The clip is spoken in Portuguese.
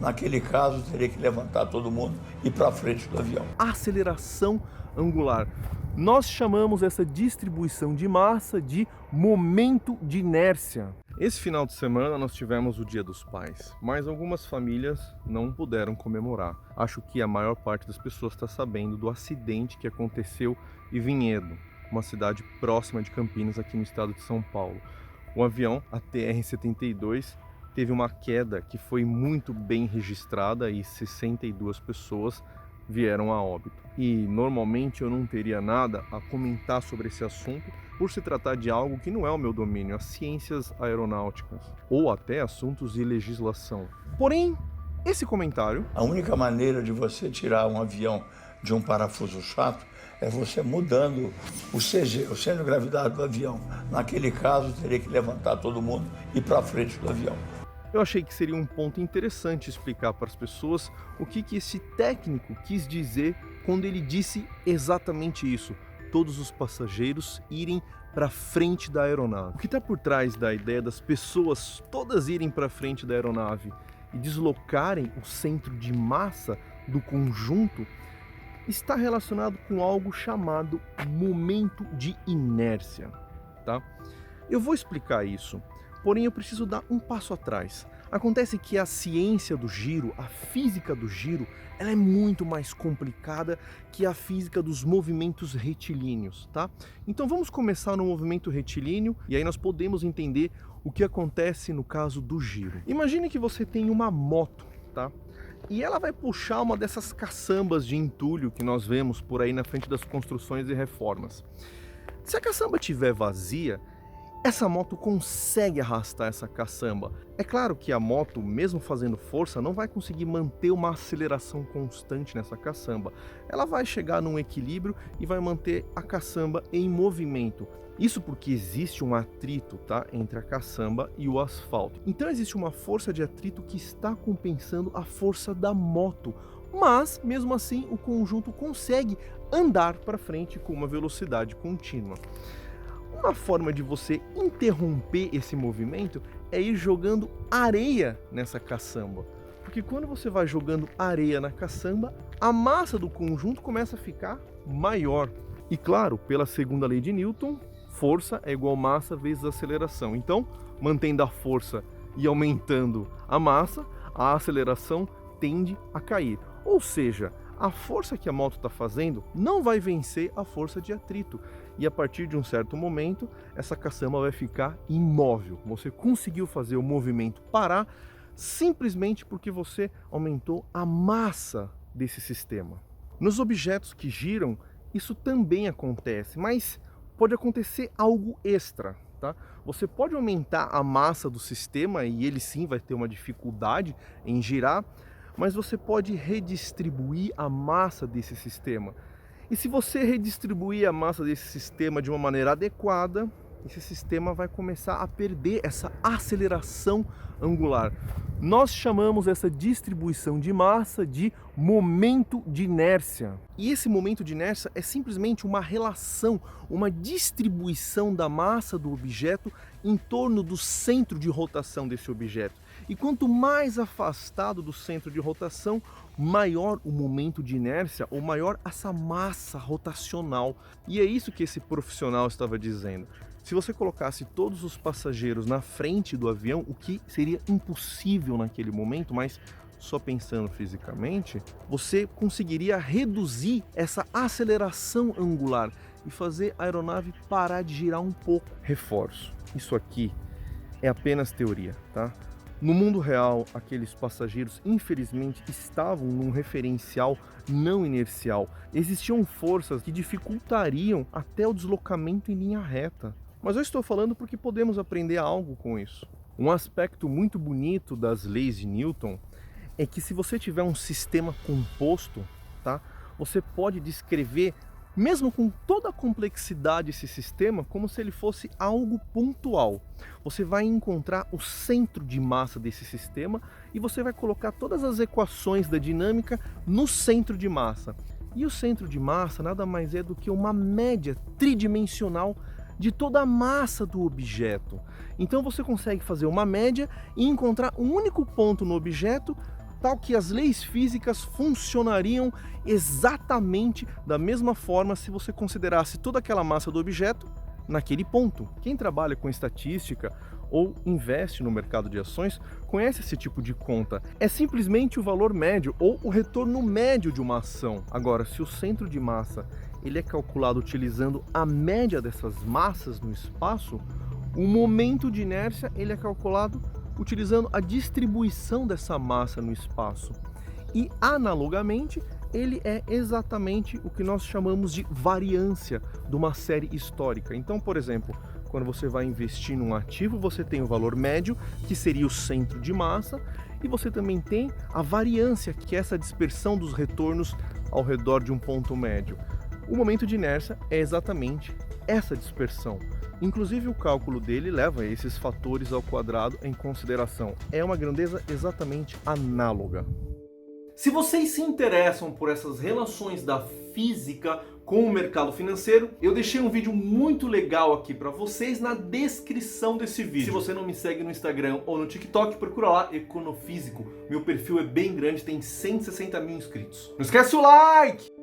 naquele caso teria que levantar todo mundo e ir para frente do avião. Aceleração angular. Nós chamamos essa distribuição de massa de momento de inércia. Esse final de semana nós tivemos o Dia dos Pais, mas algumas famílias não puderam comemorar. Acho que a maior parte das pessoas está sabendo do acidente que aconteceu em Vinhedo, uma cidade próxima de Campinas, aqui no estado de São Paulo. O avião, a TR-72, teve uma queda que foi muito bem registrada e 62 pessoas vieram a óbito. E normalmente eu não teria nada a comentar sobre esse assunto por se tratar de algo que não é o meu domínio, as ciências aeronáuticas, ou até assuntos de legislação. Porém, esse comentário... A única maneira de você tirar um avião de um parafuso chato é você mudando o CG, o centro de gravidade do avião. Naquele caso, teria que levantar todo mundo e ir para frente do avião. Eu achei que seria um ponto interessante explicar para as pessoas o que esse técnico quis dizer quando ele disse exatamente isso: todos os passageiros irem para frente da aeronave. O que está por trás da ideia das pessoas todas irem para frente da aeronave e deslocarem o centro de massa do conjunto está relacionado com algo chamado momento de inércia, tá? Eu vou explicar isso. Porém, eu preciso dar um passo atrás. Acontece que a ciência do giro, a física do giro, ela é muito mais complicada que a física dos movimentos retilíneos, tá? Então vamos começar no movimento retilíneo e aí nós podemos entender o que acontece no caso do giro. Imagine que você tem uma moto, tá? E ela vai puxar uma dessas caçambas de entulho que nós vemos por aí na frente das construções e reformas. Se a caçamba estiver vazia, essa moto consegue arrastar essa caçamba. É claro que a moto, mesmo fazendo força, não vai conseguir manter uma aceleração constante nessa caçamba. Ela vai chegar num equilíbrio e vai manter a caçamba em movimento. Isso porque existe um atrito, tá, entre a caçamba e o asfalto. Então existe uma força de atrito que está compensando a força da moto. Mas, mesmo assim, o conjunto consegue andar para frente com uma velocidade contínua. Uma forma de você interromper esse movimento é ir jogando areia nessa caçamba. Porque quando você vai jogando areia na caçamba, a massa do conjunto começa a ficar maior. E claro, pela segunda lei de Newton, força é igual massa vezes aceleração. Então, mantendo a força e aumentando a massa, a aceleração tende a cair. Ou seja, a força que a moto está fazendo não vai vencer a força de atrito. E a partir de um certo momento, essa caçamba vai ficar imóvel. Você conseguiu fazer o movimento parar simplesmente porque você aumentou a massa desse sistema. Nos objetos que giram, isso também acontece, mas pode acontecer algo extra, tá? Você pode aumentar a massa do sistema e ele sim vai ter uma dificuldade em girar, mas você pode redistribuir a massa desse sistema. E se você redistribuir a massa desse sistema de uma maneira adequada, esse sistema vai começar a perder essa aceleração angular. Nós chamamos essa distribuição de massa de momento de inércia. E esse momento de inércia é simplesmente uma relação, uma distribuição da massa do objeto em torno do centro de rotação desse objeto. E quanto mais afastado do centro de rotação, maior o momento de inércia, ou maior essa massa rotacional. E é isso que esse profissional estava dizendo. Se você colocasse todos os passageiros na frente do avião, o que seria impossível naquele momento, mas só pensando fisicamente, você conseguiria reduzir essa aceleração angular e fazer a aeronave parar de girar um pouco. Reforço, isso aqui é apenas teoria, tá? No mundo real, aqueles passageiros, infelizmente, estavam num referencial não inercial. Existiam forças que dificultariam até o deslocamento em linha reta. Mas eu estou falando porque podemos aprender algo com isso. Um aspecto muito bonito das leis de Newton é que se você tiver um sistema composto, tá, você pode descrever, mesmo com toda a complexidade desse sistema, como se ele fosse algo pontual. Você vai encontrar o centro de massa desse sistema e você vai colocar todas as equações da dinâmica no centro de massa. E o centro de massa nada mais é do que uma média tridimensional de toda a massa do objeto. Então você consegue fazer uma média e encontrar um único ponto no objeto tal que as leis físicas funcionariam exatamente da mesma forma se você considerasse toda aquela massa do objeto naquele ponto. Quem trabalha com estatística ou investe no mercado de ações conhece esse tipo de conta. É simplesmente o valor médio ou o retorno médio de uma ação. Agora, se o centro de massa ele é calculado utilizando a média dessas massas no espaço, o momento de inércia ele é calculado utilizando a distribuição dessa massa no espaço. E analogamente, ele é exatamente o que nós chamamos de variância de uma série histórica. Então, por exemplo, quando você vai investir num ativo, você tem o valor médio, que seria o centro de massa, e você também tem a variância, que é essa dispersão dos retornos ao redor de um ponto médio. O momento de inércia é exatamente essa dispersão. Inclusive o cálculo dele leva esses fatores ao quadrado em consideração. É uma grandeza exatamente análoga. Se vocês se interessam por essas relações da física com o mercado financeiro, eu deixei um vídeo muito legal aqui para vocês na descrição desse vídeo. Se você não me segue no Instagram ou no TikTok, procura lá Econofísico. Meu perfil é bem grande, tem 160 mil inscritos. Não esquece o like!